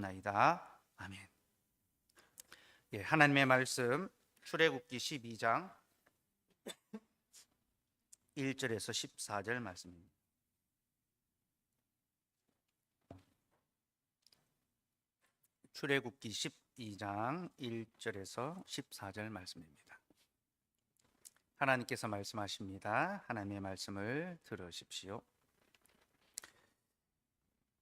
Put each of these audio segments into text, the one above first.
드리옵나이다. 아멘. 예, 하나님의 말씀 출애굽기 12장 1절에서 14절 말씀입니다. 출애굽기 12장 1절에서 14절 말씀입니다. 하나님께서 말씀하십니다. 하나님의 말씀을 들으십시오.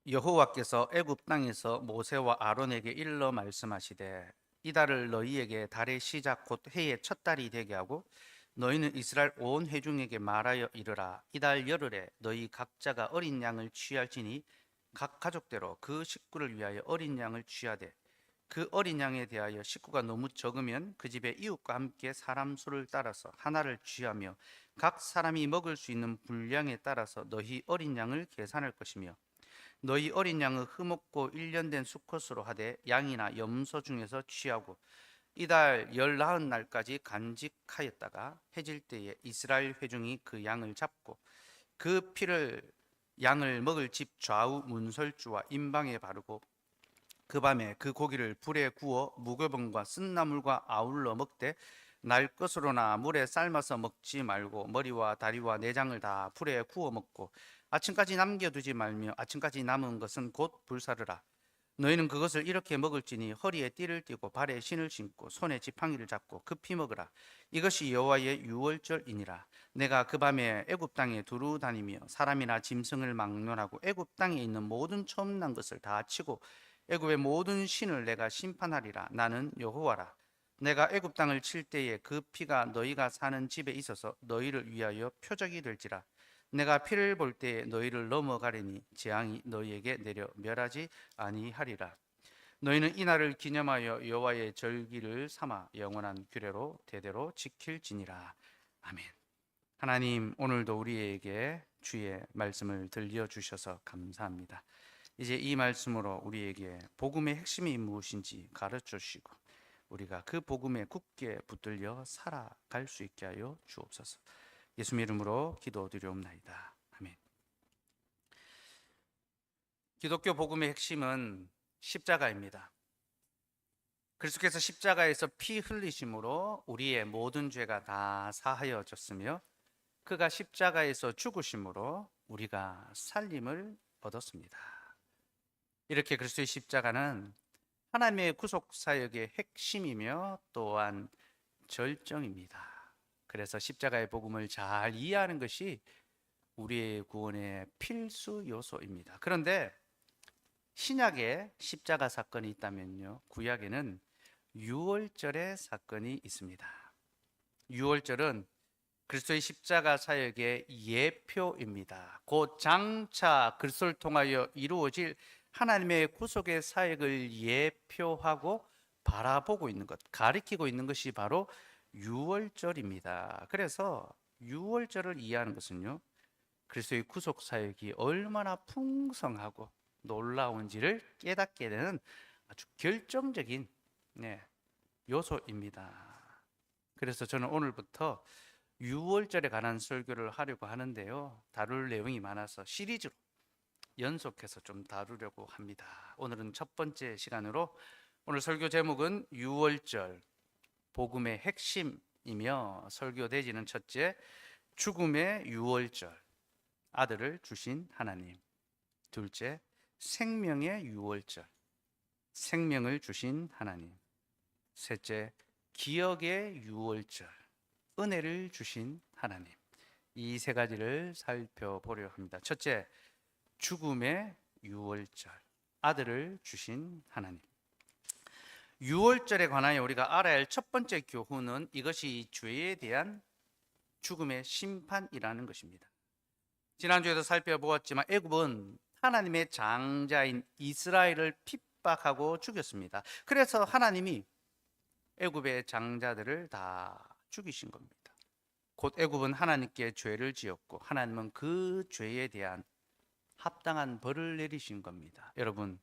여호와께서 애굽 땅에서 모세와 아론에게 일러 말씀하시되 이달을 너희에게 달의 시작 곧 해의 첫 달이 되게 하고 너희는 이스라엘 온 회중에게 말하여 이르라. 이달 열흘에 너희 각자가 어린 양을 취할지니 각 가족대로 그 식구를 위하여 어린 양을 취하되 그 어린 양에 대하여 식구가 너무 적으면 그 집의 이웃과 함께 사람 수를 따라서 하나를 취하며 각 사람이 먹을 수 있는 분량에 따라서 너희 어린 양을 계산할 것이며 너희 어린 양을 흠없고 1년 된 수컷으로 하되 양이나 염소 중에서 취하고 이달 19날까지 간직하였다가 해질 때에 이스라엘 회중이 그 양을 잡고 그 피를 양을 먹을 집 좌우 문설주와 임방에 바르고 그 밤에 그 고기를 불에 구워 무교병과 쓴나물과 아울러 먹되 날 것으로나 물에 삶아서 먹지 말고 머리와 다리와 내장을 다 불에 구워 먹고 아침까지 남겨두지 말며 아침까지 남은 것은 곧 불사르라. 너희는 그것을 이렇게 먹을지니 허리에 띠를 띠고 발에 신을 신고 손에 지팡이를 잡고 급히 먹으라. 이것이 여호와의 유월절이니라. 내가 그 밤에 애굽 땅에 두루 다니며 사람이나 짐승을 막론하고 애굽 땅에 있는 모든 처음 난 것을 다 치고 애굽의 모든 신을 내가 심판하리라. 나는 여호와라. 내가 애굽 땅을 칠 때에 그 피가 너희가 사는 집에 있어서 너희를 위하여 표적이 될지라. 내가 피를 볼 때에 너희를 넘어가리니 재앙이 너희에게 내려 멸하지 아니하리라. 너희는 이날을 기념하여 여호와의 절기를 삼아 영원한 규례로 대대로 지킬지니라. 아멘. 하나님, 오늘도 우리에게 주의 말씀을 들려주셔서 감사합니다. 이제 이 말씀으로 우리에게 복음의 핵심이 무엇인지 가르쳐 주시고 우리가 그 복음에 굳게 붙들려 살아갈 수 있게 하여 주옵소서. 예수님 이름으로 기도드리옵나이다. 아멘. 기독교 복음의 핵심은 십자가입니다. 그리스도께서 십자가에서 피 흘리심으로 우리의 모든 죄가 다 사하여졌으며 그가 십자가에서 죽으심으로 우리가 살림을 얻었습니다. 이렇게 그리스도의 십자가는 하나님의 구속 사역의 핵심이며 또한 절정입니다. 그래서 십자가의 복음을 잘 이해하는 것이 우리의 구원의 필수 요소입니다. 그런데 신약에 십자가 사건이 있다면요, 구약에는 유월절의 사건이 있습니다. 유월절은 그리스도의 십자가 사역의 예표입니다. 곧 장차 그리스도를 통하여 이루어질 하나님의 구속의 사역을 예표하고 바라보고 있는 것, 가리키고 있는 것이 바로 유월절입니다. 그래서 유월절을 이해하는 것은요, 그리스도의 구속 사역이 얼마나 풍성하고 놀라운지를 깨닫게 되는 아주 결정적인 요소입니다. 그래서 저는 오늘부터 유월절에 관한 설교를 하려고 하는데요, 다룰 내용이 많아서 시리즈로 연속해서 좀 다루려고 합니다. 오늘은 첫 번째 시간으로 오늘 설교 제목은 유월절 복음의 핵심이며 설교 대지는 첫째, 죽음의 유월절, 아들을 주신 하나님. 둘째, 생명의 유월절, 생명을 주신 하나님. 셋째, 기억의 유월절, 은혜를 주신 하나님. 이 세 가지를 살펴보려 합니다. 첫째, 죽음의 유월절, 아들을 주신 하나님. 유월절에 관하여 우리가 알아야 할 첫 번째 교훈은 이것이 죄에 대한 죽음의 심판이라는 것입니다. 지난주에도 살펴보았지만 애굽은 하나님의 장자인 이스라엘을 핍박하고 죽였습니다. 그래서 하나님이 애굽의 장자들을 다 죽이신 겁니다. 곧 애굽은 하나님께 죄를 지었고 하나님은 그 죄에 대한 합당한 벌을 내리신 겁니다. 여러분,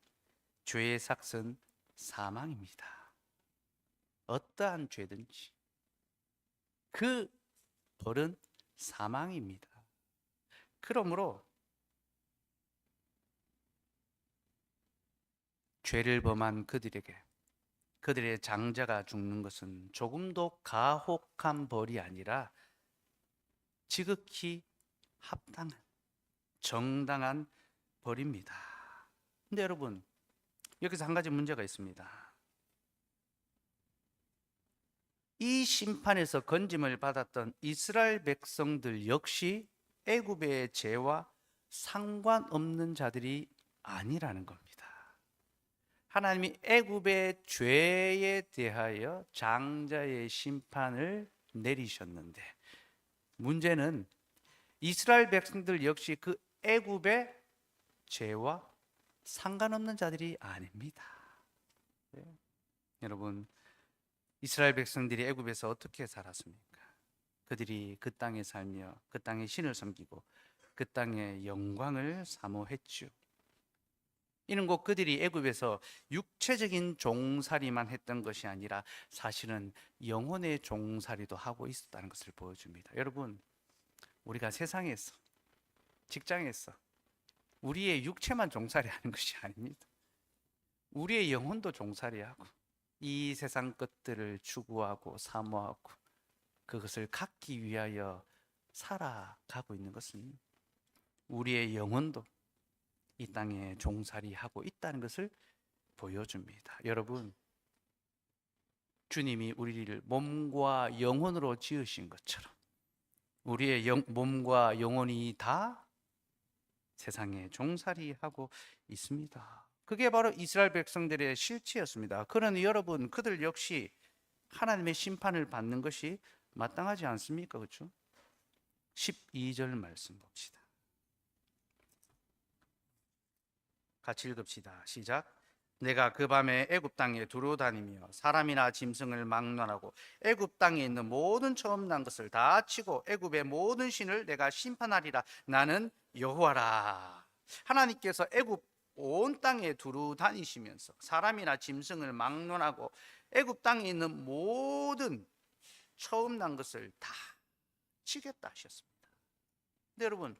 죄의 삭은 사망입니다. 어떠한 죄든지 그 벌은 사망입니다. 그러므로 죄를 범한 그들에게 그들의 장자가 죽는 것은 조금도 가혹한 벌이 아니라 지극히 합당한 정당한 벌입니다. 근데 여러분, 여기서 한 가지 문제가 있습니다. 이 심판에서 건짐을 받았던 이스라엘 백성들 역시 애굽의 죄와 상관없는 자들이 아니라는 겁니다. 하나님이 애굽의 죄에 대하여 장자의 심판을 내리셨는데, 문제는 이스라엘 백성들 역시 그 애굽의 죄와 상관없는 자들이 아닙니다. 네. 여러분, 이스라엘 백성들이 애굽에서 어떻게 살았습니까? 그들이 그 땅에 살며 그 땅의 신을 섬기고 그 땅의 영광을 사모했죠. 이는 곧 그들이 애굽에서 육체적인 종살이만 했던 것이 아니라 사실은 영혼의 종살이도 하고 있었다는 것을 보여줍니다. 여러분, 우리가 세상에서, 직장에서 우리의 육체만 종살이하는 것이 아닙니다. 우리의 영혼도 종살이하고 이 세상 것들을 추구하고 사모하고 그것을 갖기 위하여 살아가고 있는 것은 우리의 영혼도 이 땅에 종살이하고 있다는 것을 보여줍니다. 여러분, 주님이 우리를 몸과 영혼으로 지으신 것처럼 우리의 몸과 영혼이 다 세상에 종살이하고 있습니다. 그게 바로 이스라엘 백성들의 실체였습니다. 그러니 여러분, 그들 역시 하나님의 심판을 받는 것이 마땅하지 않습니까? 그렇죠? 12절 말씀 봅시다. 같이 읽읍시다. 시작. 내가 그 밤에 애굽 땅에 두루 다니며 사람이나 짐승을 막론하고 애굽 땅에 있는 모든 처음 난 것을 다 치고 애굽의 모든 신을 내가 심판하리라. 나는 여호와라. 하나님께서 애굽 온 땅에 두루 다니시면서 사람이나 짐승을 막론하고 애굽 땅에 있는 모든 처음 난 것을 다 치겠다 하셨습니다. 근데 여러분,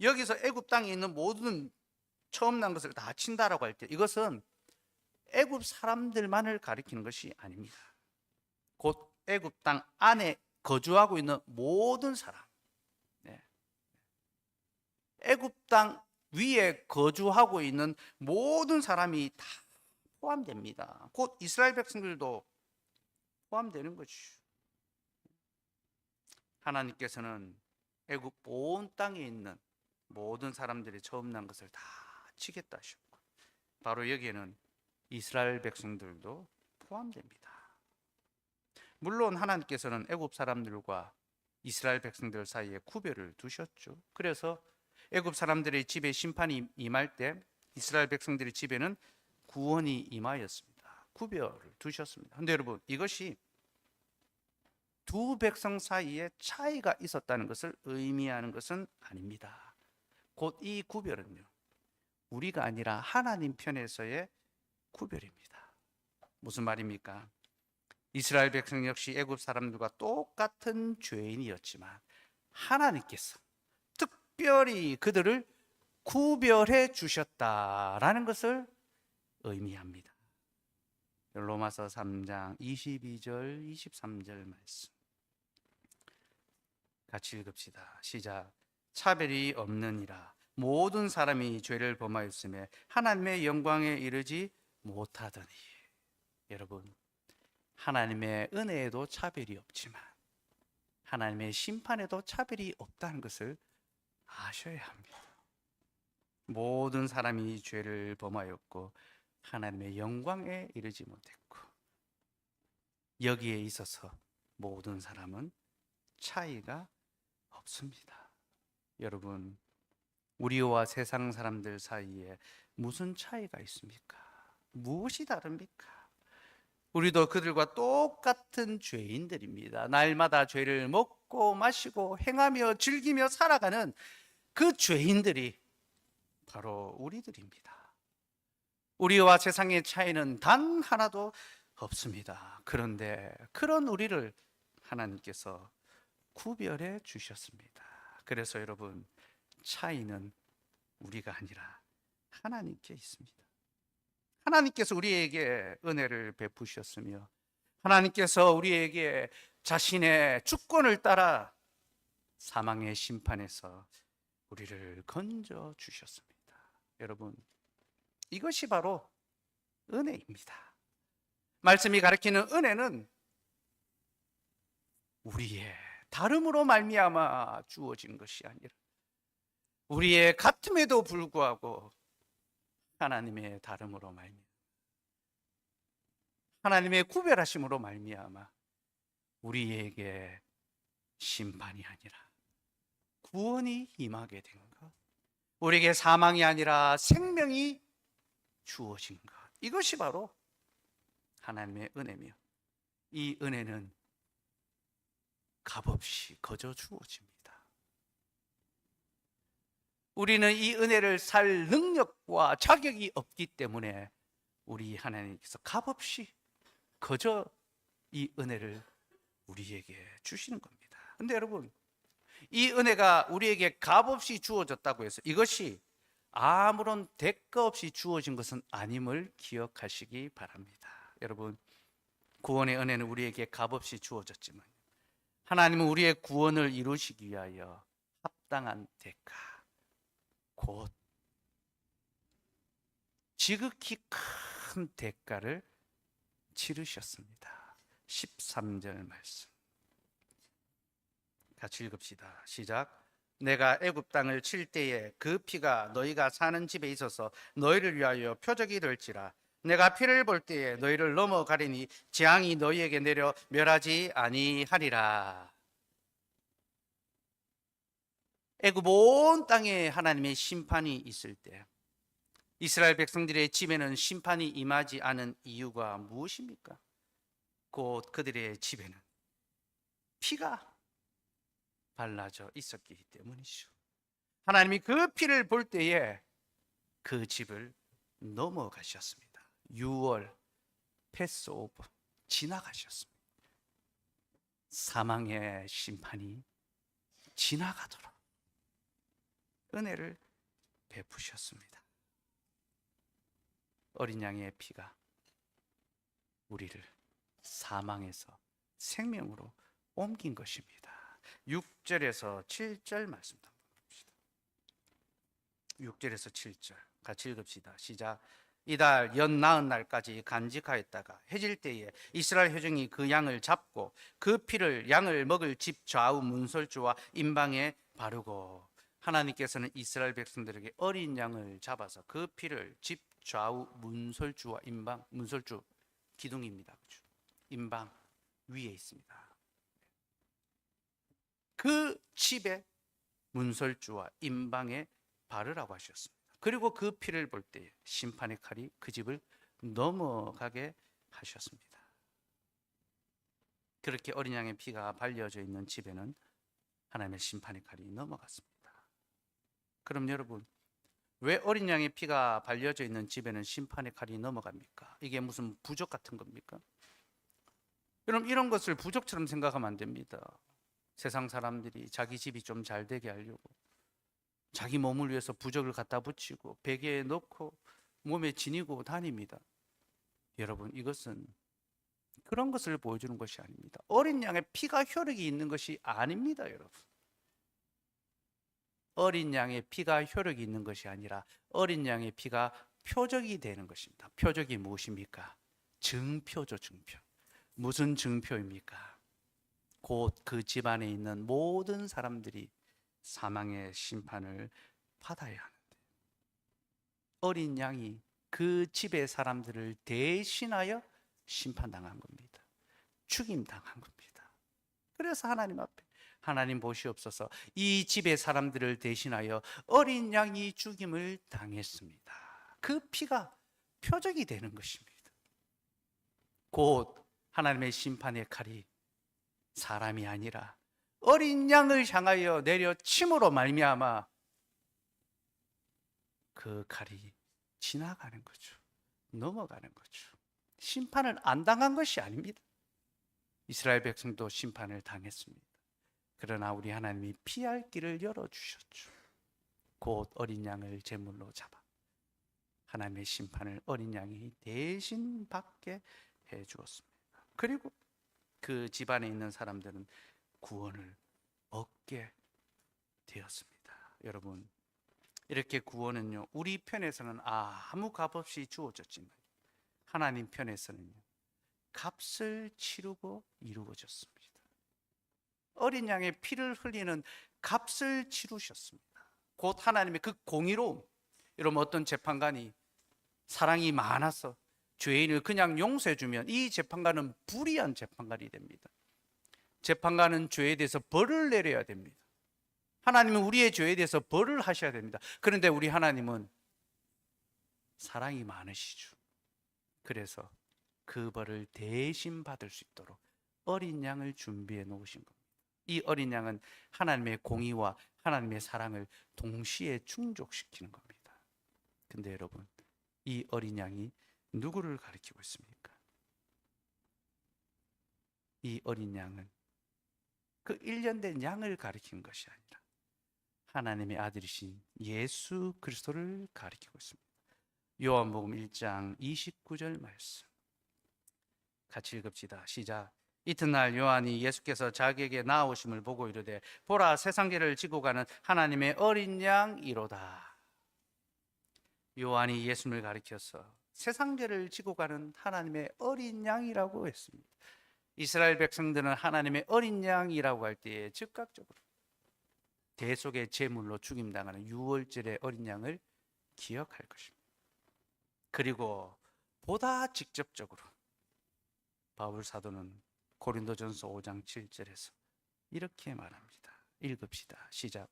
여기서 애굽 땅에 있는 모든 처음 난 것을 다 친다라고 할 때 이것은 애굽 사람들만을 가리키는 것이 아닙니다. 곧 애굽 땅 안에 거주하고 있는 모든 사람, 네. 애굽 땅 위에 거주하고 있는 모든 사람이 다 포함됩니다. 곧 이스라엘 백성들도 포함되는 것이죠. 하나님께서는 애굽 온 땅에 있는 모든 사람들이 처음 난 것을 다 치겠다 하셨고, 바로 여기에는 이스라엘 백성들도 포함됩니다. 물론 하나님께서는 애굽 사람들과 이스라엘 백성들 사이에 구별을 두셨죠. 그래서 애굽 사람들의 집에 심판이 임할 때 이스라엘 백성들의 집에는 구원이 임하였습니다. 구별을 두셨습니다. 그런데 여러분, 이것이 두 백성 사이에 차이가 있었다는 것을 의미하는 것은 아닙니다. 곧 이 구별은요, 우리가 아니라 하나님 편에서의 구별입니다. 무슨 말입니까? 이스라엘 백성 역시 애굽 사람들과 똑같은 죄인이었지만 하나님께서 특별히 그들을 구별해 주셨다라는 것을 의미합니다. 로마서 3장 22절 23절 말씀 같이 읽읍시다. 시작. 차별이 없느니라 모든 사람이 죄를 범하였음에 하나님의 영광에 이르지 못하더니. 여러분, 하나님의 은혜에도 차별이 없지만 하나님의 심판에도 차별이 없다는 것을 아셔야 합니다. 모든 사람이 죄를 범하였고 하나님의 영광에 이르지 못했고, 여기에 있어서 모든 사람은 차이가 없습니다. 여러분, 우리와 세상 사람들 사이에 무슨 차이가 있습니까? 무엇이 다릅니까? 우리도 그들과 똑같은 죄인들입니다. 날마다 죄를 먹고 마시고 행하며 즐기며 살아가는 그 죄인들이 바로 우리들입니다. 우리와 세상의 차이는 단 하나도 없습니다. 그런데 그런 우리를 하나님께서 구별해 주셨습니다. 그래서 여러분, 차이는 우리가 아니라 하나님께 있습니다. 하나님께서 우리에게 은혜를 베푸셨으며 하나님께서 우리에게 자신의 주권을 따라 사망의 심판에서 우리를 건져 주셨습니다. 여러분, 이것이 바로 은혜입니다. 말씀이 가리키는 은혜는 우리의 다름으로 말미암아 주어진 것이 아니라 우리의 같음에도 불구하고 하나님의 다름으로 말미암아 하나님의 구별하심으로 말미암아 우리에게 심판이 아니라 구원이 임하게 된 것, 우리에게 사망이 아니라 생명이 주어진 것, 이것이 바로 하나님의 은혜며 이 은혜는 값없이 거저 주어집니다. 우리는 이 은혜를 살 능력과 자격이 없기 때문에 우리 하나님께서 값없이 거저 이 은혜를 우리에게 주시는 겁니다. 그런데 여러분, 이 은혜가 우리에게 값없이 주어졌다고 해서 이것이 아무런 대가 없이 주어진 것은 아님을 기억하시기 바랍니다. 여러분, 구원의 은혜는 우리에게 값없이 주어졌지만 하나님은 우리의 구원을 이루시기 위하여 합당한 대가, 곧 지극히 큰 대가를 치르셨습니다. 13절 말씀 같이 읽읍시다. 시작. 내가 애굽 땅을 칠 때에 그 피가 너희가 사는 집에 있어서 너희를 위하여 표적이 될지라. 내가 피를 볼 때에 너희를 넘어가리니 재앙이 너희에게 내려 멸하지 아니하리라. 애굽 온 땅에 하나님의 심판이 있을 때 이스라엘 백성들의 집에는 심판이 임하지 않은 이유가 무엇입니까? 곧 그들의 집에는 피가 발라져 있었기 때문이죠. 하나님이 그 피를 볼 때에 그 집을 넘어가셨습니다. 6월 패스오버 지나가셨습니다. 사망의 심판이 지나가도록 은혜를 베푸셨습니다. 어린 양의 피가 우리를 사망에서 생명으로 옮긴 것입니다. 6절에서 7절 말씀 한번 봅시다. 6절에서 7절 같이 읽읍시다. 시작. 이달 연 나흔 날까지 간직하였다가 해질 때에 이스라엘 회중이 그 양을 잡고 그 피를 양을 먹을 집 좌우 문설주와 임방에 바르고, 하나님께서는 이스라엘 백성들에게 어린 양을 잡아서 그 피를 집 좌우 문설주와 임방, 문설주 기둥입니다. 그렇죠? 임방 위에 있습니다. 그 집에 문설주와 임방에 바르라고 하셨습니다. 그리고 그 피를 볼 때 심판의 칼이 그 집을 넘어가게 하셨습니다. 그렇게 어린 양의 피가 발려져 있는 집에는 하나님의 심판의 칼이 넘어갔습니다. 그럼 여러분, 왜 어린 양의 피가 발려져 있는 집에는 심판의 칼이 넘어갑니까? 이게 무슨 부적 같은 겁니까? 여러분, 이런 것을 부적처럼 생각하면 안 됩니다. 세상 사람들이 자기 집이 좀 잘 되게 하려고 자기 몸을 위해서 부적을 갖다 붙이고 베개에 넣고 몸에 지니고 다닙니다. 여러분, 이것은 그런 것을 보여주는 것이 아닙니다. 어린 양의 피가 효력이 있는 것이 아닙니다. 여러분, 어린 양의 피가 효력이 있는 것이 아니라 어린 양의 피가 표적이 되는 것입니다. 표적이 무엇입니까? 증표죠. 증표. 무슨 증표입니까? 곧 그 집안에 있는 모든 사람들이 사망의 심판을 받아야 하는데, 어린 양이 그 집의 사람들을 대신하여 심판당한 겁니다. 죽임당한 겁니다. 그래서 하나님 앞에 하나님 보시옵소서, 이 집의 사람들을 대신하여 어린 양이 죽임을 당했습니다. 그 피가 표적이 되는 것입니다. 곧 하나님의 심판의 칼이 사람이 아니라 어린 양을 향하여 내려침으로 말미암아 그 칼이 지나가는 거죠. 넘어가는 거죠. 심판을 안 당한 것이 아닙니다. 이스라엘 백성도 심판을 당했습니다. 그러나 우리 하나님이 피할 길을 열어주셨죠. 곧 어린 양을 제물로 잡아 하나님의 심판을 어린 양이 대신 받게 해 주었습니다. 그리고 그 집안에 있는 사람들은 구원을 얻게 되었습니다. 여러분, 이렇게 구원은요, 우리 편에서는 아무 값 없이 주어졌지만 하나님 편에서는요, 값을 치르고 이루어졌습니다. 어린 양의 피를 흘리는 값을 치르셨습니다. 곧 하나님의 그 공의로움. 여러분, 어떤 재판관이 사랑이 많아서 죄인을 그냥 용서해주면 이 재판관은 불의한 재판관이 됩니다. 재판관은 죄에 대해서 벌을 내려야 됩니다. 하나님은 우리의 죄에 대해서 벌을 하셔야 됩니다. 그런데 우리 하나님은 사랑이 많으시죠. 그래서 그 벌을 대신 받을 수 있도록 어린 양을 준비해 놓으신 겁니다. 이 어린 양은 하나님의 공의와 하나님의 사랑을 동시에 충족시키는 겁니다. 근데 여러분, 이 어린 양이 누구를 가리키고 있습니까? 이 어린 양은 그 1년 된 양을 가리키는 것이 아니라 하나님의 아들이신 예수 그리스도를 가리키고 있습니다. 요한복음 1장 29절 말씀 같이 읽읍시다. 시작. 이튿날 요한이 예수께서 자기에게 나오심을 보고 이르되 보라, 세상죄를 지고 가는 하나님의 어린 양이로다. 요한이 예수님을 가리켜서 세상죄를 지고 가는 하나님의 어린 양이라고 했습니다. 이스라엘 백성들은 하나님의 어린 양이라고 할 때에 즉각적으로 대속의 제물로 죽임당하는 유월절의 어린 양을 기억할 것입니다. 그리고 보다 직접적으로 바울 사도는 고린도전서 5장 7절에서 이렇게 말합니다. 읽읍시다. 시작.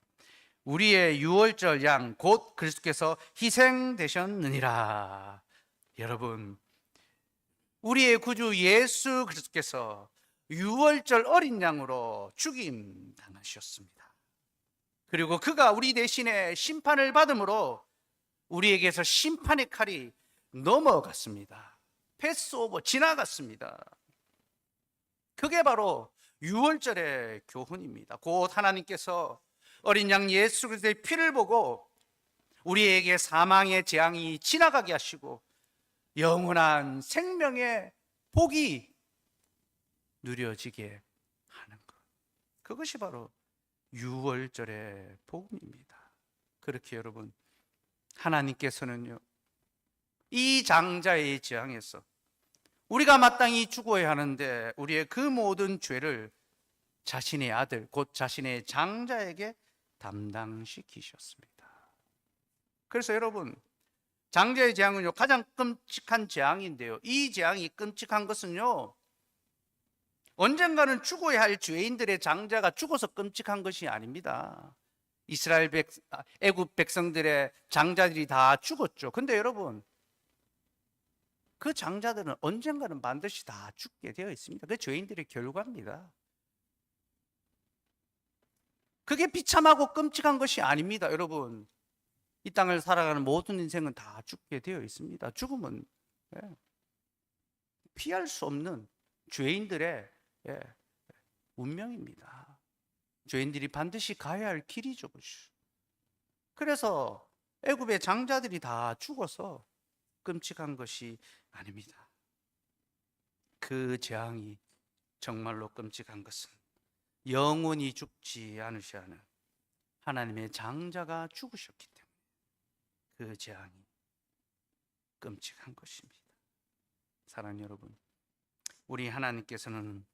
우리의 유월절 양 곧 그리스도께서 희생되셨느니라. 여러분, 우리의 구주 예수 그리스도께서 유월절 어린 양으로 죽임 당하셨습니다. 그리고 그가 우리 대신에 심판을 받음으로 우리에게서 심판의 칼이 넘어갔습니다. 패스오버, 지나갔습니다. 그게 바로 유월절의 교훈입니다. 곧 하나님께서 어린 양 예수 그리스도의 피를 보고 우리에게 사망의 재앙이 지나가게 하시고 영원한 생명의 복이 누려지게 하는 것, 그것이 바로 유월절의 복음입니다. 그렇게 여러분, 하나님께서는요, 이 장자의 재앙에서 우리가 마땅히 죽어야 하는데 우리의 그 모든 죄를 자신의 아들, 곧 자신의 장자에게 담당시키셨습니다. 그래서 여러분, 장자의 재앙은요, 가장 끔찍한 재앙인데요, 이 재앙이 끔찍한 것은요, 언젠가는 죽어야 할 죄인들의 장자가 죽어서 끔찍한 것이 아닙니다. 애굽 백성들의 장자들이 다 죽었죠. 근데 여러분, 그 장자들은 언젠가는 반드시 다 죽게 되어 있습니다. 그 죄인들의 결과입니다. 그게 비참하고 끔찍한 것이 아닙니다. 여러분, 이 땅을 살아가는 모든 인생은 다 죽게 되어 있습니다. 죽음은 피할 수 없는 죄인들의 운명입니다. 죄인들이 반드시 가야 할 길이죠. 그래서 애굽의 장자들이 다 죽어서 끔찍한 것이 아닙니다. 그 재앙이 정말로 끔찍한 것은 영원히 죽지 않으셔야 하는 하나님의 장자가 죽으셨기 때문에 그 재앙이 끔찍한 것입니다. 사랑하는 여러분, 우리 하나님께서는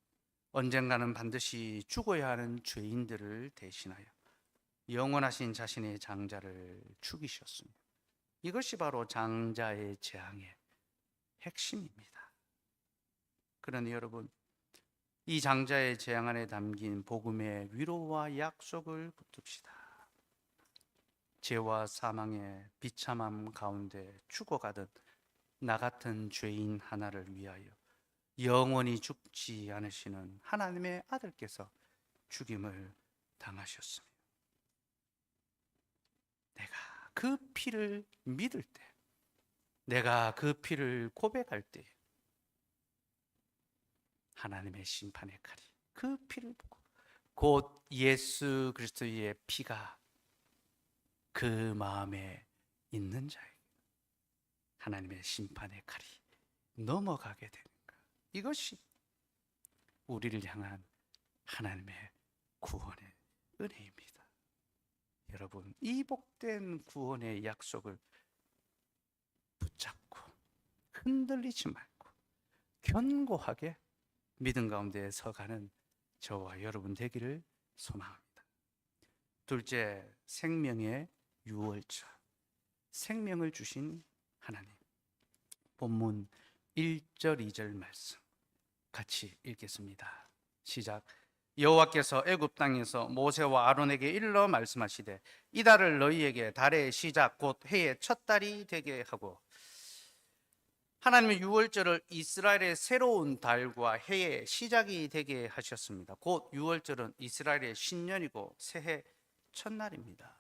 언젠가는 반드시 죽어야 하는 죄인들을 대신하여 영원하신 자신의 장자를 죽이셨습니다. 이것이 바로 장자의 재앙의 핵심입니다. 그러니 여러분, 이 장자의 재앙 안에 담긴 복음의 위로와 약속을 붙듭시다. 죄와 사망의 비참함 가운데 죽어가던 나 같은 죄인 하나를 위하여 영원히 죽지 않으시는 하나님의 아들께서 죽임을 당하셨습니다. 내가 그 피를 믿을 때, 내가 그 피를 고백할 때 하나님의 심판의 칼이 그 피를 보고 곧 예수 그리스도의 피가 그 마음에 있는 자에게 하나님의 심판의 칼이 넘어가게 되는 것. 이것이 우리를 향한 하나님의 구원의 은혜입니다. 여러분, 이 복된 구원의 약속을 붙잡고 흔들리지 말고 견고하게 믿음 가운데 서가는 저와 여러분 되기를 소망합니다. 둘째, 생명의 유월절. 생명을 주신 하나님. 본문 1절 2절 말씀 같이 읽겠습니다. 시작. 여호와께서 애굽 땅에서 모세와 아론에게 일러 말씀하시되 이 달을 너희에게 달의 시작 곧 해의 첫 달이 되게 하고. 하나님의 유월절을 이스라엘의 새로운 달과 해의 시작이 되게 하셨습니다. 곧 유월절은 이스라엘의 신년이고 새해 첫날입니다.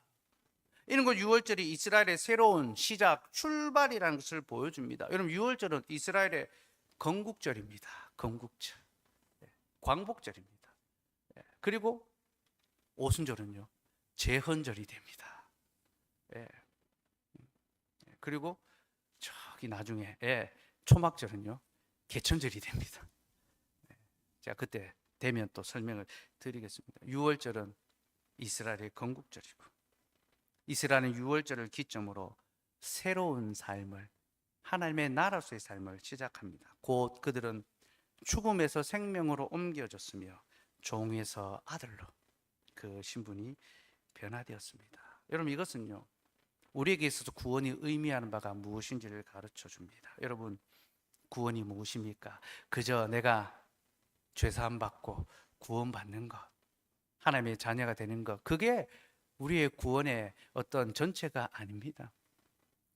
이런 것 유월절이 이스라엘의 새로운 시작, 출발이라는 것을 보여줍니다. 여러분, 유월절은 이스라엘의 건국절입니다. 건국절, 광복절입니다. 그리고 오순절은요 제헌절이 됩니다. 그리고 저기 나중에 초막절은요 개천절이 됩니다. 제가 그때 되면 또 설명을 드리겠습니다. 유월절은 이스라엘의 건국절이고, 이스라엘은 유월절을 기점으로 새로운 삶을, 하나님의 나라로서의 삶을 시작합니다. 곧 그들은 죽음에서 생명으로 옮겨졌으며 종에서 아들로 그 신분이 변화되었습니다. 여러분, 이것은요 우리에게 있어서 구원이 의미하는 바가 무엇인지를 가르쳐 줍니다. 여러분, 구원이 무엇입니까? 그저 내가 죄사함 받고 구원받는 것, 하나님의 자녀가 되는 것, 그게 우리의 구원의 어떤 전체가 아닙니다.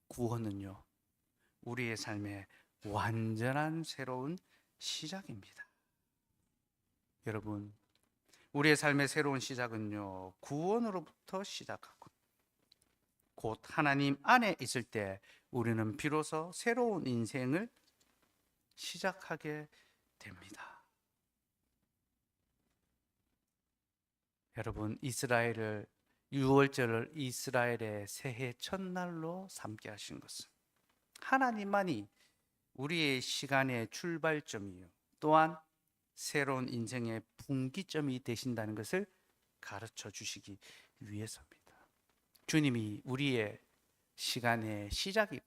구원은요 우리의 삶의 완전한 새로운 시작입니다. 여러분, 우리의 삶의 새로운 시작은요 구원으로부터 시작하고, 곧 하나님 안에 있을 때 우리는 비로소 새로운 인생을 시작하게 됩니다. 여러분, 유월절을 이스라엘의 새해 첫날로 삼게 하신 것은 하나님만이 우리의 시간의 출발점이요 또한 새로운 인생의 분기점이 되신다는 것을 가르쳐 주시기 위해서입니다. 주님이 우리의 시간의 시작이고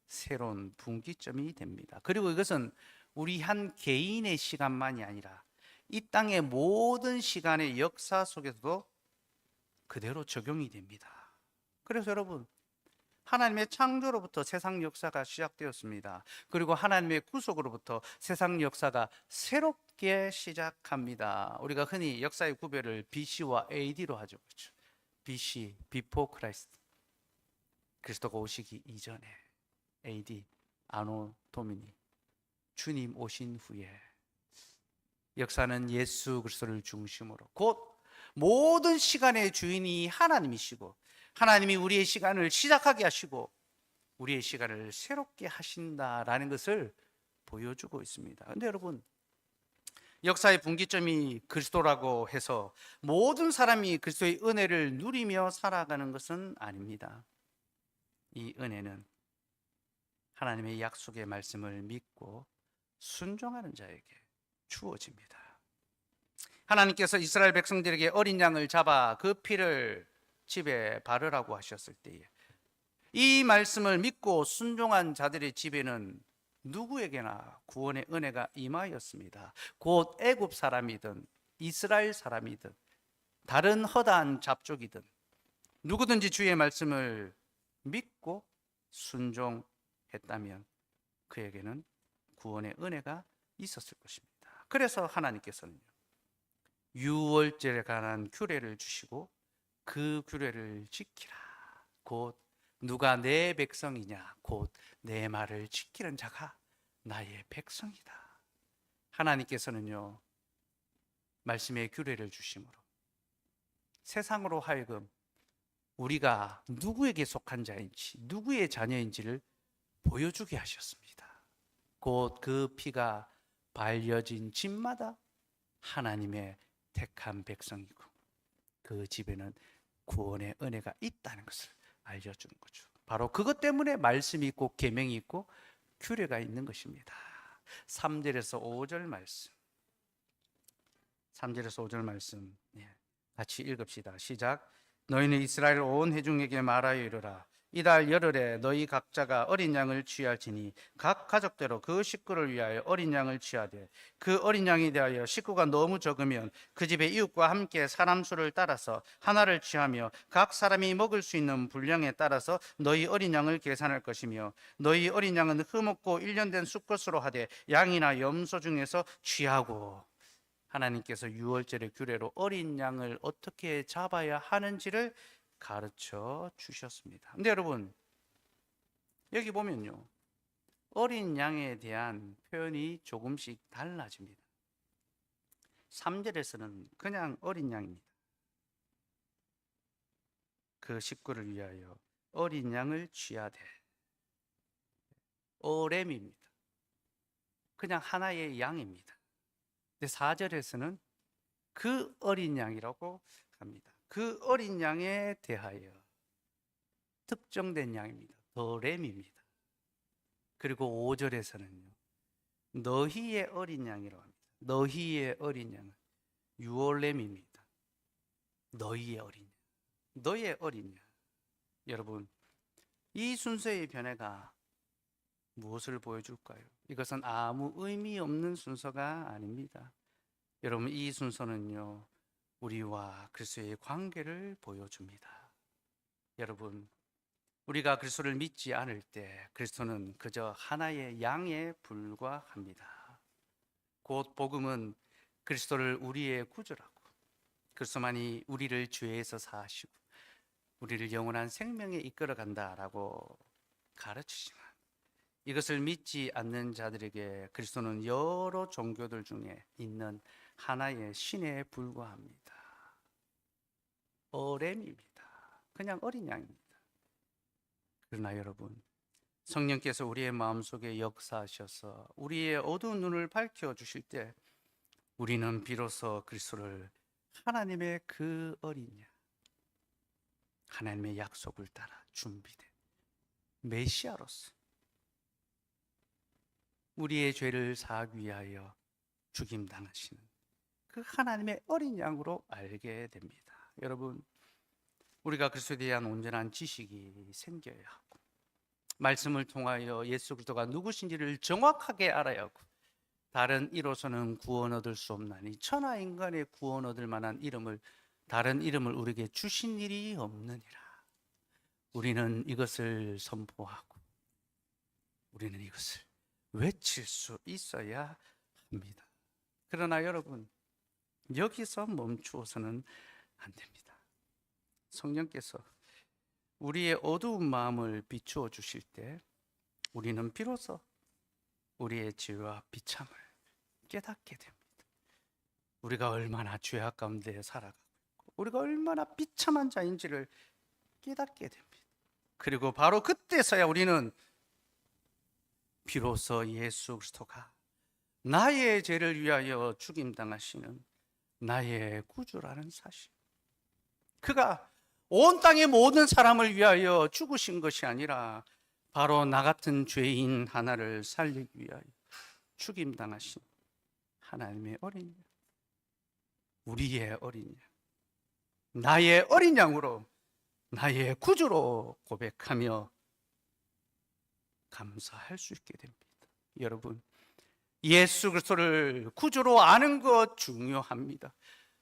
새로운 분기점이 됩니다. 그리고 이것은 우리 한 개인의 시간만이 아니라 이 땅의 모든 시간의 역사 속에서도 그대로 적용이 됩니다. 그래서 여러분, 하나님의 창조로부터 세상 역사가 시작되었습니다. 그리고 하나님의 구속으로부터 세상 역사가 새롭게 시작합니다. 우리가 흔히 역사의 구별을 BC와 AD로 하죠. 그렇죠? BC, Before Christ, 그리스도가 오시기 이전에, AD, 아노 도미니, 주님 오신 후에. 역사는 예수 그리스도를 중심으로, 곧 모든 시간의 주인이 하나님이시고, 하나님이 우리의 시간을 시작하게 하시고 우리의 시간을 새롭게 하신다라는 것을 보여주고 있습니다. 그런데 여러분, 역사의 분기점이 그리스도라고 해서 모든 사람이 그리스도의 은혜를 누리며 살아가는 것은 아닙니다. 이 은혜는 하나님의 약속의 말씀을 믿고 순종하는 자에게 주어집니다. 하나님께서 이스라엘 백성들에게 어린 양을 잡아 그 피를 집에 바르라고 하셨을 때에 이 말씀을 믿고 순종한 자들의 집에는 누구에게나 구원의 은혜가 임하였습니다. 곧 애굽 사람이든 이스라엘 사람이든 다른 허다한 잡족이든 누구든지 주의 말씀을 믿고 순종했다면 그에게는 구원의 은혜가 있었을 것입니다. 그래서 하나님께서는 유월절에 관한 규례를 주시고 그 규례를 지키라. 곧 누가 내 백성이냐, 곧 내 말을 지키는 자가 나의 백성이다. 하나님께서는요 말씀의 규례를 주심으로 세상으로 하여금 우리가 누구에게 속한 자인지, 누구의 자녀인지를 보여주게 하셨습니다. 곧 그 피가 발려진 집마다 하나님의 택한 백성이고 그 집에는 구원의 은혜가 있다는 것을 알려주는 거죠. 바로 그것 때문에 말씀이 있고 계명이 있고 규례가 있는 것입니다. 3절에서 5절 말씀. 3절에서 5절 말씀. 같이 읽읍시다. 시작. 너희는 이스라엘 온 회중에게 말하여 이르라. 이달 열흘에 너희 각자가 어린 양을 취할지니 각 가족대로 그 식구를 위하여 어린 양을 취하되 그 어린 양에 대하여 식구가 너무 적으면 그 집의 이웃과 함께 사람 수를 따라서 하나를 취하며 각 사람이 먹을 수 있는 분량에 따라서 너희 어린 양을 계산할 것이며 너희 어린 양은 흠없고 1년 된 수컷으로 하되 양이나 염소 중에서 취하고. 하나님께서 유월절의 규례로 어린 양을 어떻게 잡아야 하는지를 가르쳐 주셨습니다. 근데 여러분, 여기 보면요, 어린 양에 대한 표현이 조금씩 달라집니다. 3절에서는 그냥 어린 양입니다. 그 식구를 위하여 어린 양을 취하되, 어렘입니다. 그냥 하나의 양입니다. 근데 4절에서는 그 어린 양이라고 합니다. 그 어린 양에 대하여 특정된 양입니다. 더렘입니다. 그리고 5절에서는요, 너희의 어린 양이라고 합니다. 너희의 어린 양은 유월렘입니다. 너희의 어린 양, 너희의 어린 양. 여러분, 이 순서의 변화가 무엇을 보여줄까요? 이것은 아무 의미 없는 순서가 아닙니다. 여러분, 이 순서는요, 우리와 그리스도의 관계를 보여줍니다. 여러분, 우리가 그리스도를 믿지 않을 때 그리스도는 그저 하나의 양에 불과합니다. 곧 복음은 그리스도를 우리의 구주라고, 그리스도만이 우리를 죄에서 사하시고 우리를 영원한 생명에 이끌어 간다라고 가르치지만, 이것을 믿지 않는 자들에게 그리스도는 여러 종교들 중에 있는 하나의 신에 불과합니다. 어렘입니다. 그냥 어린 양입니다. 그러나 여러분, 성령께서 우리의 마음속에 역사하셔서 우리의 어두운 눈을 밝혀주실 때 우리는 비로소 그리스도를 하나님의 그 어린 양, 하나님의 약속을 따라 준비된 메시아로서 우리의 죄를 사하기 위하여 죽임당하시는 그 하나님의 어린 양으로 알게 됩니다. 여러분, 우리가 그리스도에 대한 온전한 지식이 생겨야 하고, 말씀을 통하여 예수 그리스도가 누구신지를 정확하게 알아야 하고, 다른 이로서는 구원 얻을 수 없나니 천하 인간의 구원 얻을 만한 다른 이름을 우리에게 주신 일이 없느니라. 우리는 이것을 선포하고 우리는 이것을 외칠 수 있어야 합니다. 그러나 여러분, 여기서 멈추어서는 안 됩니다. 성령께서 우리의 어두운 마음을 비추어 주실 때 우리는 비로소 우리의 죄와 비참을 깨닫게 됩니다. 우리가 얼마나 죄악 가운데 살아가고 있고 우리가 얼마나 비참한 자인지를 깨닫게 됩니다. 그리고 바로 그때서야 우리는 비로소 예수 그리스도가 나의 죄를 위하여 죽임당하시는 나의 구주라는 사실, 그가 온 땅의 모든 사람을 위하여 죽으신 것이 아니라 바로 나 같은 죄인 하나를 살리기 위하여 죽임당하신 하나님의 어린 양, 우리의 어린 양, 나의 어린 양으로 나의 구주로 고백하며 감사할 수 있게 됩니다. 여러분, 예수 그리스도를 구주로 아는 것 중요합니다.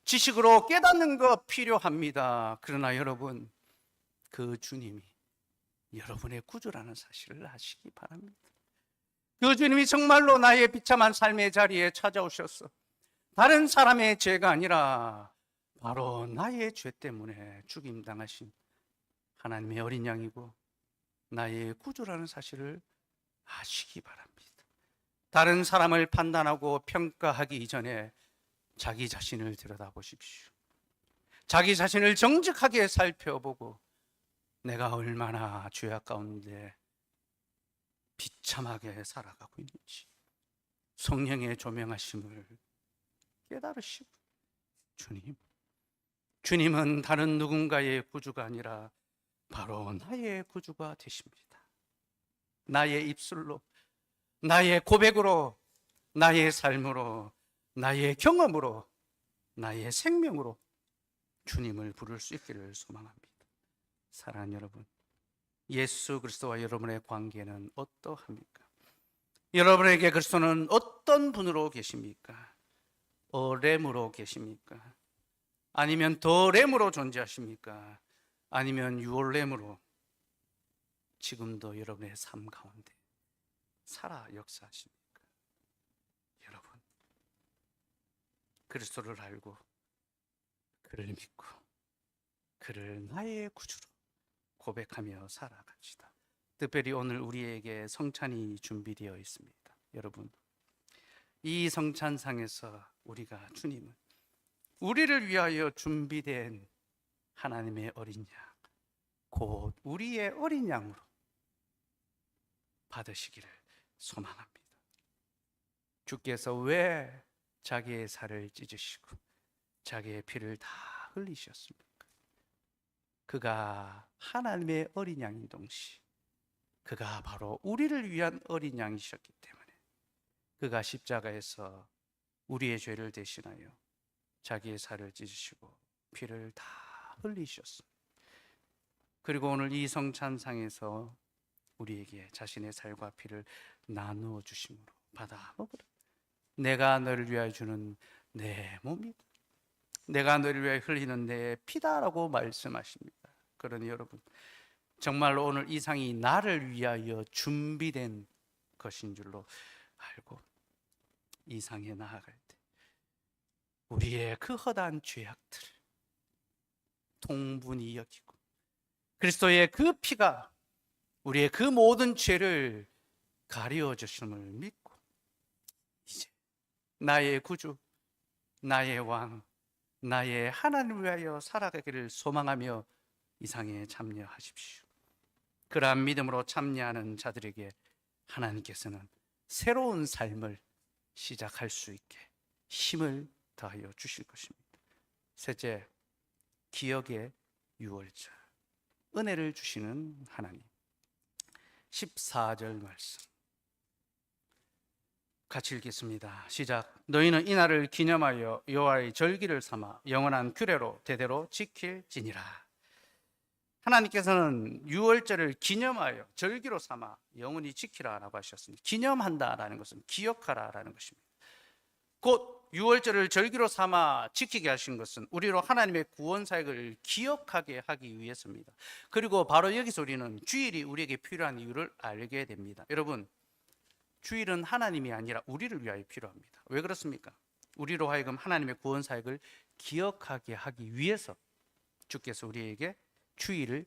지식으로 깨닫는 것 필요합니다. 그러나 여러분, 그 주님이 여러분의 구주라는 사실을 아시기 바랍니다. 그 주님이 정말로 나의 비참한 삶의 자리에 찾아오셔서 다른 사람의 죄가 아니라 바로 나의 죄 때문에 죽임당하신 하나님의 어린 양이고 나의 구주라는 사실을 아시기 바랍니다. 다른 사람을 판단하고 평가하기 이전에 자기 자신을 들여다보십시오. 자기 자신을 정직하게 살펴보고 내가 얼마나 죄악 가운데 비참하게 살아가고 있는지 성령의 조명하심을 깨달으시고, 주님은 다른 누군가의 구주가 아니라 바로 나의 구주가 되십니다. 나의 입술로, 나의 고백으로, 나의 삶으로, 나의 경험으로, 나의 생명으로 주님을 부를 수 있기를 소망합니다. 사랑하는 여러분, 예수 그리스도와 여러분의 관계는 어떠합니까? 여러분에게 그리스도는 어떤 분으로 계십니까? 어렘으로 계십니까? 아니면 더렘으로 존재하십니까? 아니면 유월렘으로 지금도 여러분의 삶 가운데 살아 역사하십니까? 여러분, 그리스도를 알고 그를 믿고 그를 나의 구주로 고백하며 살아갑시다. 특별히 오늘 우리에게 성찬이 준비되어 있습니다. 여러분, 이 성찬상에서 우리가 주님은 우리를 위하여 준비된 하나님의 어린 양, 곧 우리의 어린 양으로 받으시기를 소망합니다. 주께서 왜 자기의 살을 찢으시고 자기의 피를 다 흘리셨습니까? 그가 하나님의 어린 양인 동시에 그가 바로 우리를 위한 어린 양이셨기 때문에 그가 십자가에서 우리의 죄를 대신하여 자기의 살을 찢으시고 피를 다 흘리셨습니다. 그리고 오늘 이 성찬상에서 우리에게 자신의 살과 피를 나누어 주심으로 받아 먹으라. 내가 너를 위하여 주는 내 몸이다. 내가 너를 위하여 흘리는 내 피다라고 말씀하십니다. 그러니 여러분, 정말로 오늘 이 상이 나를 위하여 준비된 것인 줄로 알고 이 상에 나아갈 때 우리의 그 허다한 죄악들을 통분히 여기고 그리스도의 그 피가 우리의 그 모든 죄를 가리워 주심을 믿고 이제 나의 구주, 나의 왕, 나의 하나님을 위하여 살아가기를 소망하며 이 상에 참여하십시오. 그러한 믿음으로 참여하는 자들에게 하나님께서는 새로운 삶을 시작할 수 있게 힘을 더하여 주실 것입니다. 셋째, 기억의 유월절, 은혜를 주시는 하나님. 14절 말씀 같이 읽겠습니다. 시작. 너희는 이날을 기념하여 여호와의 절기를 삼아 영원한 규례로 대대로 지킬지니라. 하나님께서는 유월절을 기념하여 절기로 삼아 영원히 지키라라고 하셨습니다. 기념한다라는 것은 기억하라라는 것입니다. 곧 유월절을 절기로 삼아 지키게 하신 것은 우리로 하나님의 구원 사역을 기억하게 하기 위해서입니다. 그리고 바로 여기서 우리는 주일이 우리에게 필요한 이유를 알게 됩니다. 여러분, 주일은 하나님이 아니라 우리를 위하여 필요합니다. 왜 그렇습니까? 우리로 하여금 하나님의 구원 사역을 기억하게 하기 위해서 주께서 우리에게 주일을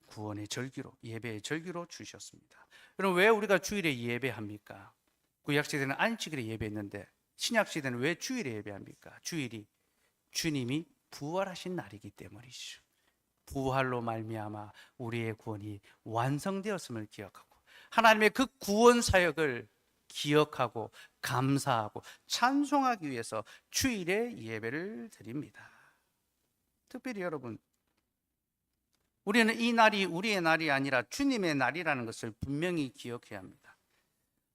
구원의 절기로, 예배의 절기로 주셨습니다. 그럼 왜 우리가 주일에 예배합니까? 구약시대는 안식일에 예배했는데 신약시대는 왜 주일에 예배합니까? 주일이 주님이 부활하신 날이기 때문이죠. 부활로 말미암아 우리의 구원이 완성되었음을 기억하고 하나님의 그 구원 사역을 기억하고 감사하고 찬송하기 위해서 주일에 예배를 드립니다. 특별히 여러분, 우리는 이 날이 우리의 날이 아니라 주님의 날이라는 것을 분명히 기억해야 합니다.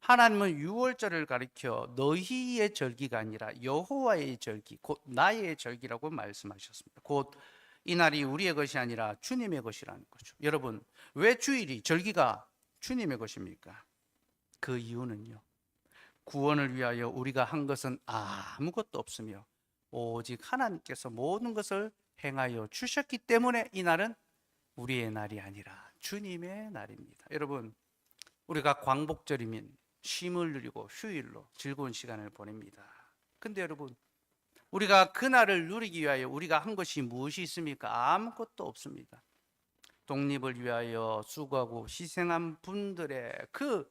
하나님은 유월절을 가리켜 너희의 절기가 아니라 여호와의 절기, 곧 나의 절기라고 말씀하셨습니다. 곧 이 날이 우리의 것이 아니라 주님의 것이라는 거죠. 여러분, 왜 주일이 절기가 주님의 것입니까? 그 이유는요, 구원을 위하여 우리가 한 것은 아무것도 없으며 오직 하나님께서 모든 것을 행하여 주셨기 때문에 이 날은 우리의 날이 아니라 주님의 날입니다. 여러분, 우리가 광복절이면 쉼을 누리고 휴일로 즐거운 시간을 보냅니다. 근데 여러분, 우리가 그날을 누리기 위하여 우리가 한 것이 무엇이 있습니까? 아무것도 없습니다. 독립을 위하여 수고하고 희생한 분들의 그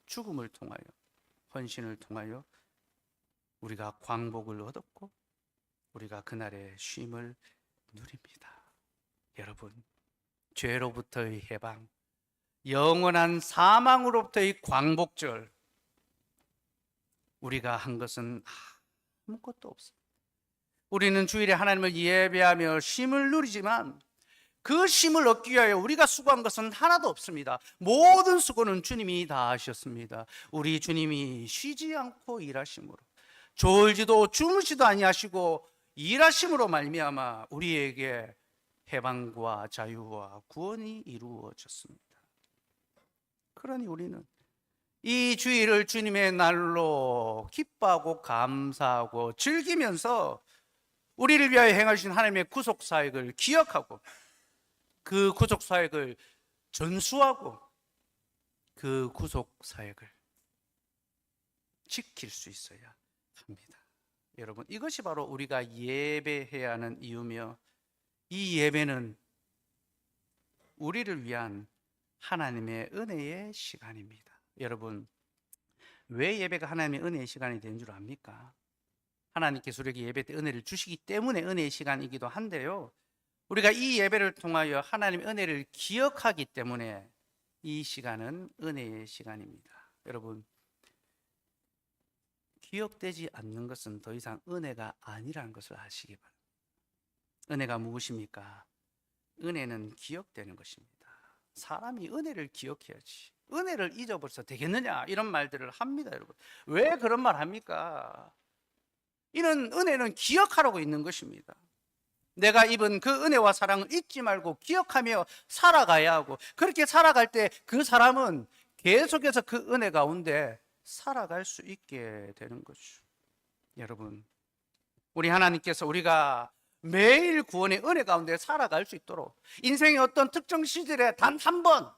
죽음을 통하여, 헌신을 통하여 우리가 광복을 얻었고 우리가 그날의 쉼을 누립니다. 여러분, 죄로부터의 해방, 영원한 사망으로부터의 광복절, 우리가 한 것은 아무것도 없습니다. 우리는 주일에 하나님을 예배하며 쉼을 누리지만 그 쉼을 얻기 위하여 우리가 수고한 것은 하나도 없습니다. 모든 수고는 주님이 다 하셨습니다. 우리 주님이 쉬지 않고 일하심으로, 졸지도 주무시도 아니하시고 일하심으로 말미암아 우리에게 해방과 자유와 구원이 이루어졌습니다. 그러니 우리는 이 주일을 주님의 날로 기뻐하고 감사하고 즐기면서 우리를 위하여 행하신 하나님의 구속 사역을 기억하고 그 구속 사역을 전수하고 그 구속 사역을 지킬 수 있어야 합니다. 여러분, 이것이 바로 우리가 예배해야 하는 이유며, 이 예배는 우리를 위한 하나님의 은혜의 시간입니다. 여러분, 왜 예배가 하나님의 은혜의 시간이 되는 줄 압니까? 하나님께서 우리에게 예배 때 은혜를 주시기 때문에 은혜의 시간이기도 한데요, 우리가 이 예배를 통하여 하나님의 은혜를 기억하기 때문에 이 시간은 은혜의 시간입니다. 여러분, 기억되지 않는 것은 더 이상 은혜가 아니라는 것을 아시기 바랍니다. 은혜가 무엇입니까? 은혜는 기억되는 것입니다. 사람이 은혜를 기억해야지 은혜를 잊어버려서 되겠느냐, 이런 말들을 합니다. 여러분, 왜 그런 말 합니까? 이는 은혜는 기억하라고 있는 것입니다. 내가 입은 그 은혜와 사랑을 잊지 말고 기억하며 살아가야 하고, 그렇게 살아갈 때 그 사람은 계속해서 그 은혜 가운데 살아갈 수 있게 되는 거죠. 여러분, 우리 하나님께서 우리가 매일 구원의 은혜 가운데 살아갈 수 있도록 인생의 어떤 특정 시절에 단 한 번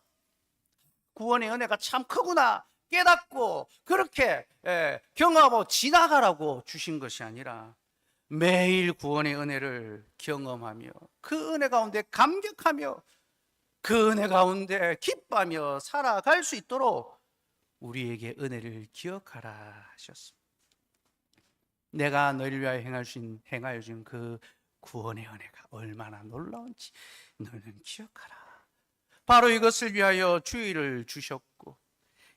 구원의 은혜가 참 크구나 깨닫고 그렇게 경험하고 지나가라고 주신 것이 아니라 매일 구원의 은혜를 경험하며 그 은혜 가운데 감격하며 그 은혜 가운데 기뻐하며 살아갈 수 있도록 우리에게 은혜를 기억하라 하셨습니다. 내가 너희를 위하여 행하여 준 그 구원의 은혜가 얼마나 놀라운지 너희는 기억하라. 바로 이것을 위하여 주일을 주셨고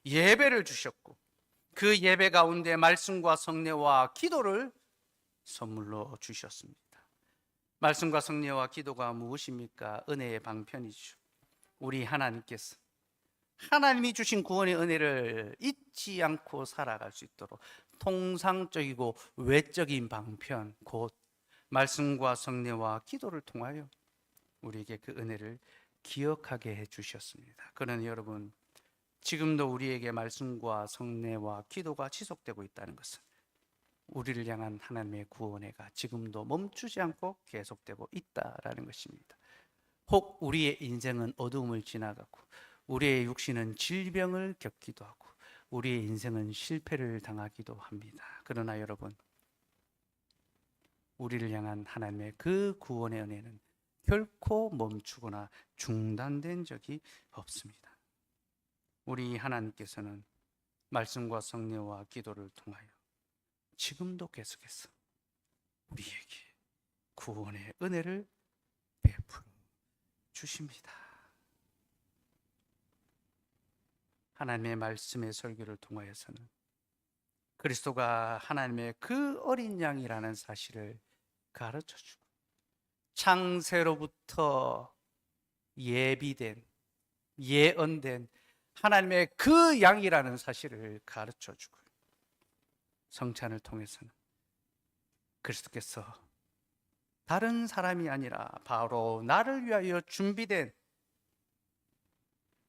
예배를 주셨고, 그 예배 가운데 말씀과 성례와 기도를 선물로 주셨습니다. 말씀과 성례와 기도가 무엇입니까? 은혜의 방편이죠. 우리 하나님께서 하나님이 주신 구원의 은혜를 잊지 않고 살아갈 수 있도록 통상적이고 외적인 방편, 곧 말씀과 성례와 기도를 통하여 우리에게 그 은혜를 기억하게 해 주셨습니다. 그러나 여러분, 지금도 우리에게 말씀과 성례와 기도가 지속되고 있다는 것은 우리를 향한 하나님의 구원회가 지금도 멈추지 않고 계속되고 있다라는 것입니다. 혹 우리의 인생은 어두움을 지나가고 우리의 육신은 질병을 겪기도 하고 우리의 인생은 실패를 당하기도 합니다. 그러나 여러분, 우리를 향한 하나님의 그 구원의 은혜는 결코 멈추거나 중단된 적이 없습니다. 우리 하나님께서는 말씀과 성례와 기도를 통하여 지금도 계속해서 우리에게 구원의 은혜를 베풀어 주십니다. 하나님의 말씀의 설교를 통하여서는 그리스도가 하나님의 그 어린 양이라는 사실을 가르쳐주고, 창세로부터 예비된, 예언된 하나님의 그 양이라는 사실을 가르쳐주고, 성찬을 통해서는 그리스도께서 다른 사람이 아니라 바로 나를 위하여 준비된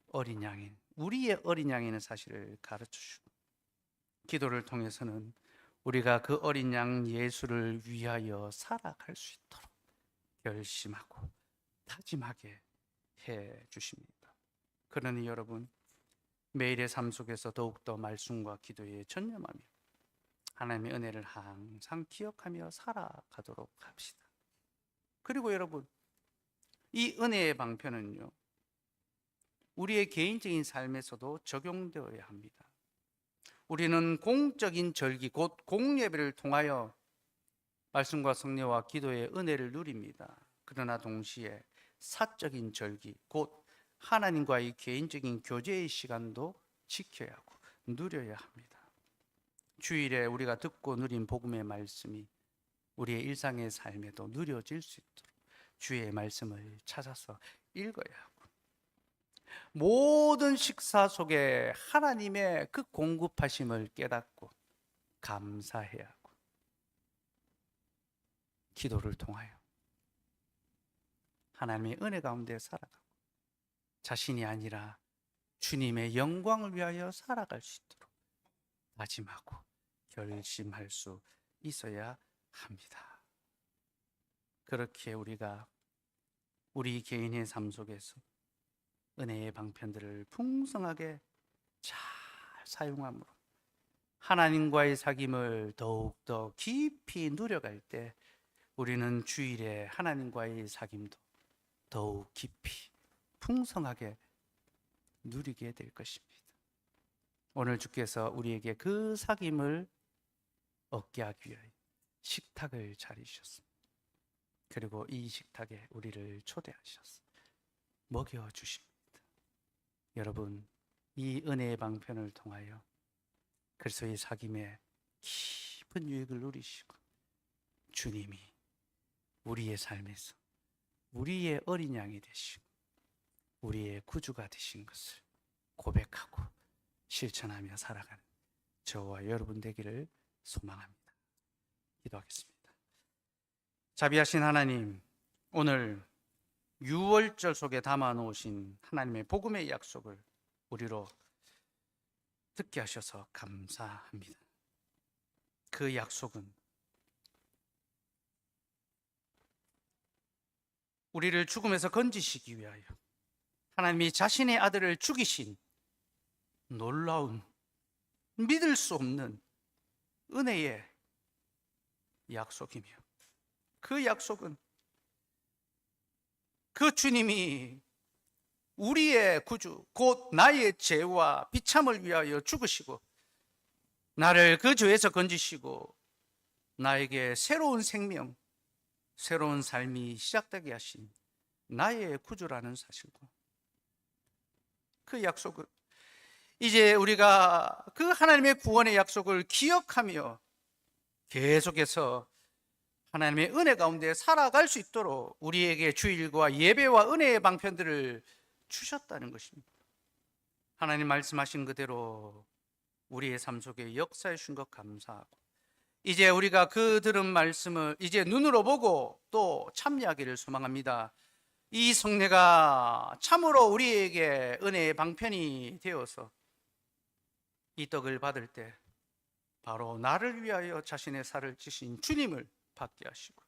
어린 양인, 우리의 어린 양이라는 사실을 가르쳐주고, 기도를 통해서는 우리가 그 어린 양 예수를 위하여 살아갈 수 있도록 결심하고 다짐하게 해 주십니다. 그러니 여러분, 매일의 삶 속에서 더욱더 말씀과 기도에 전념하며 하나님의 은혜를 항상 기억하며 살아가도록 합시다. 그리고 여러분, 이 은혜의 방편은요, 우리의 개인적인 삶에서도 적용되어야 합니다. 우리는 공적인 절기, 곧 공예배를 통하여 말씀과 성례와 기도의 은혜를 누립니다. 그러나 동시에 사적인 절기, 곧 하나님과의 개인적인 교제의 시간도 지켜야 하고 누려야 합니다. 주일에 우리가 듣고 누린 복음의 말씀이 우리의 일상의 삶에도 누려질 수 있도록 주의 말씀을 찾아서 읽어야 하고, 모든 식사 속에 하나님의 그 공급하심을 깨닫고 감사해야 하고, 기도를 통하여 하나님의 은혜 가운데 살아가고 자신이 아니라 주님의 영광을 위하여 살아갈 수 있도록 다짐하고 결심할 수 있어야 합니다. 그렇게 우리가 우리 개인의 삶 속에서 은혜의 방편들을 풍성하게 잘 사용함으로 하나님과의 사귐을 더욱더 깊이 누려갈 때 우리는 주일에 하나님과의 사귐도 더욱 깊이 풍성하게 누리게 될 것입니다. 오늘 주께서 우리에게 그 사귐을 얻게 하기 위하여 식탁을 차리셨습니다. 그리고 이 식탁에 우리를 초대하셔서 먹여주십니다. 여러분, 이 은혜의 방편을 통하여 그리스도의 사귐에 깊은 유익을 누리시고 주님이 우리의 삶에서 우리의 어린 양이 되시고 우리의 구주가 되신 것을 고백하고 실천하며 살아가는 저와 여러분 되기를 소망합니다. 기도하겠습니다. 자비하신 하나님, 오늘 유월절 속에 담아 놓으신 하나님의 복음의 약속을 우리로 듣게 하셔서 감사합니다. 그 약속은 우리를 죽음에서 건지시기 위하여 하나님이 자신의 아들을 죽이신 놀라운, 믿을 수 없는 은혜의 약속이며, 그 약속은 그 주님이 우리의 구주, 곧 나의 죄와 비참을 위하여 죽으시고 나를 그 죄에서 건지시고 나에게 새로운 생명, 새로운 삶이 시작되게 하신 나의 구주라는 사실과 그 약속은 이제 우리가 그 하나님의 구원의 약속을 기억하며 계속해서 하나님의 은혜 가운데 살아갈 수 있도록 우리에게 주일과 예배와 은혜의 방편들을 주셨다는 것입니다. 하나님 말씀하신 그대로 우리의 삶 속에 역사해 주신 것 감사하고, 이제 우리가 그 들은 말씀을 이제 눈으로 보고 또 참여하기를 소망합니다. 이 성례가 참으로 우리에게 은혜의 방편이 되어서 이 떡을 받을 때 바로 나를 위하여 자신의 살을 찌신 주님을 받게 하시고,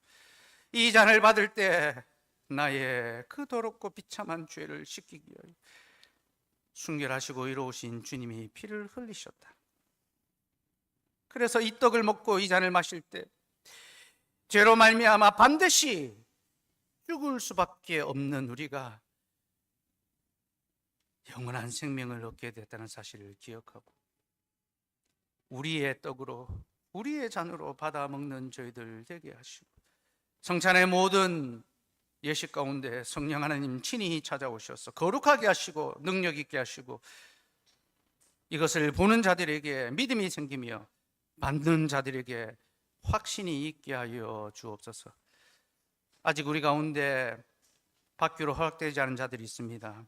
이 잔을 받을 때 나의 그 더럽고 비참한 죄를 씻기기 위하여 순결하시고 의로우신 주님이 피를 흘리셨다. 그래서 이 떡을 먹고 이 잔을 마실 때 죄로 말미암아 반드시 죽을 수밖에 없는 우리가 영원한 생명을 얻게 됐다는 사실을 기억하고, 우리의 떡으로 우리의 잔으로 받아 먹는 저희들 되게 하시고, 성찬의 모든 예식 가운데 성령 하나님 친히 찾아오셔서 거룩하게 하시고 능력 있게 하시고 이것을 보는 자들에게 믿음이 생기며 받는 자들에게 확신이 있게 하여 주옵소서. 아직 우리 가운데 밖으로 허락되지 않은 자들이 있습니다.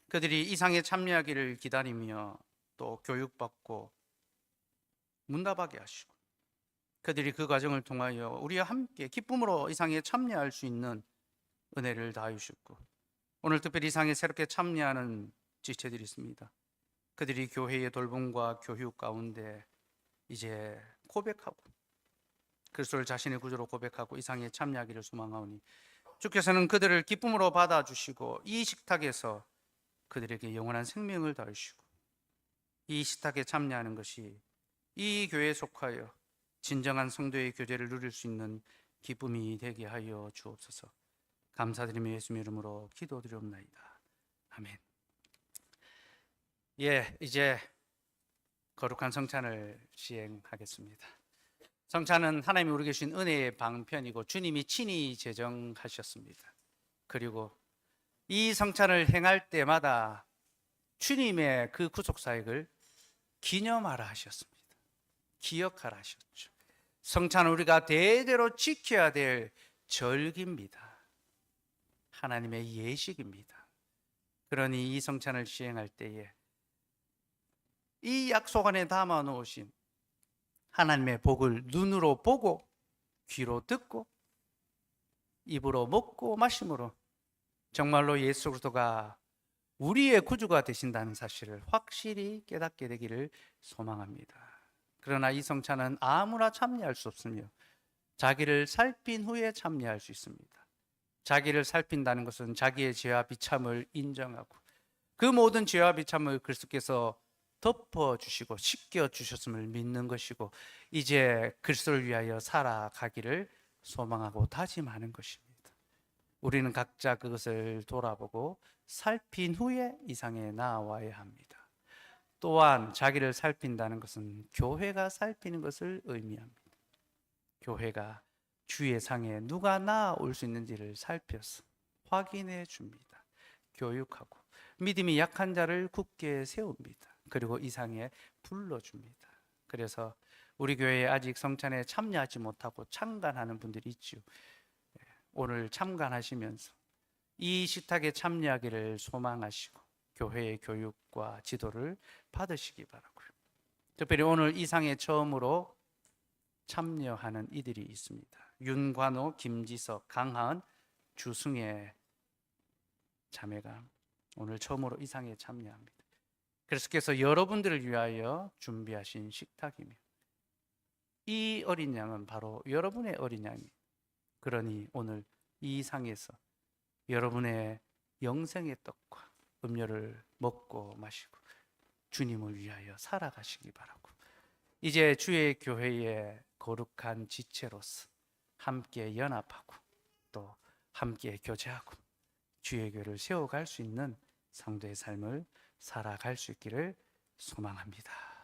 그들이 이상에 참여하기를 기다리며 또 교육받고 문답하게 하시고, 그들이 그 과정을 통하여 우리와 함께 기쁨으로 이상에 참여할 수 있는 은혜를 다하시고, 오늘 특별히 이상에 새롭게 참여하는 지체들이 있습니다. 그들이 교회의 돌봄과 교육 가운데 이제 고백하고 그리스도를 자신의 구주로 고백하고 이상에 참여하기를 소망하오니, 주께서는 그들을 기쁨으로 받아주시고 이 식탁에서 그들에게 영원한 생명을 더하시고, 이 식탁에 참여하는 것이 이 교회에 속하여 진정한 성도의 교제를 누릴 수 있는 기쁨이 되게 하여 주옵소서. 감사드리며 예수님의 이름으로 기도드리옵나이다. 아멘. 이제 거룩한 성찬을 시행하겠습니다. 성찬은 하나님이 우리에게 주신 은혜의 방편이고 주님이 친히 제정하셨습니다. 그리고 이 성찬을 행할 때마다 주님의 그 구속 사역을 기념하라 하셨습니다. 기억하라 하셨죠. 성찬은 우리가 대대로 지켜야 될 절기입니다. 하나님의 예식입니다. 그러니 이 성찬을 시행할 때에 이 약속 안에 담아 놓으신 하나님의 복을 눈으로 보고 귀로 듣고 입으로 먹고 마심으로 정말로 예수 그리스도가 우리의 구주가 되신다는 사실을 확실히 깨닫게 되기를 소망합니다. 그러나 이 성찬은 아무나 참여할 수 없으며 자기를 살핀 후에 참여할 수 있습니다. 자기를 살핀다는 것은 자기의 죄와 비참을 인정하고 그 모든 죄와 비참을 그리스도께서 덮어주시고 씻겨주셨음을 믿는 것이고 이제 그리스도를 위하여 살아가기를 소망하고 다짐하는 것입니다. 우리는 각자 그것을 돌아보고 살핀 후에 이 상에 나와야 합니다. 또한 자기를 살핀다는 것은 교회가 살피는 것을 의미합니다. 교회가 주의 상에 누가 나아올 수 있는지를 살펴서 확인해 줍니다. 교육하고 믿음이 약한 자를 굳게 세웁니다. 그리고 이 상에 불러줍니다. 그래서 우리 교회에 아직 성찬에 참여하지 못하고 참관하는 분들이 있죠. 오늘 참관하시면서 이 식탁에 참여하기를 소망하시고 교회의 교육과 지도를 받으시기 바라고요. 특별히 오늘 이 상에 처음으로 참여하는 이들이 있습니다. 윤관호, 김지석, 강하은, 주승혜 자매가 오늘 처음으로 이 상에 참여합니다. 그리스도께서 여러분들을 위하여 준비하신 식탁이며 이 어린 양은 바로 여러분의 어린 양입니다. 그러니 오늘 이 상에서 여러분의 영생의 떡과 음료를 먹고 마시고 주님을 위하여 살아가시기 바라고 이제 주의 교회의 거룩한 지체로서 함께 연합하고 또 함께 교제하고 주의 교회를 세워갈 수 있는 성도의 삶을 살아갈 수 있기를 소망합니다.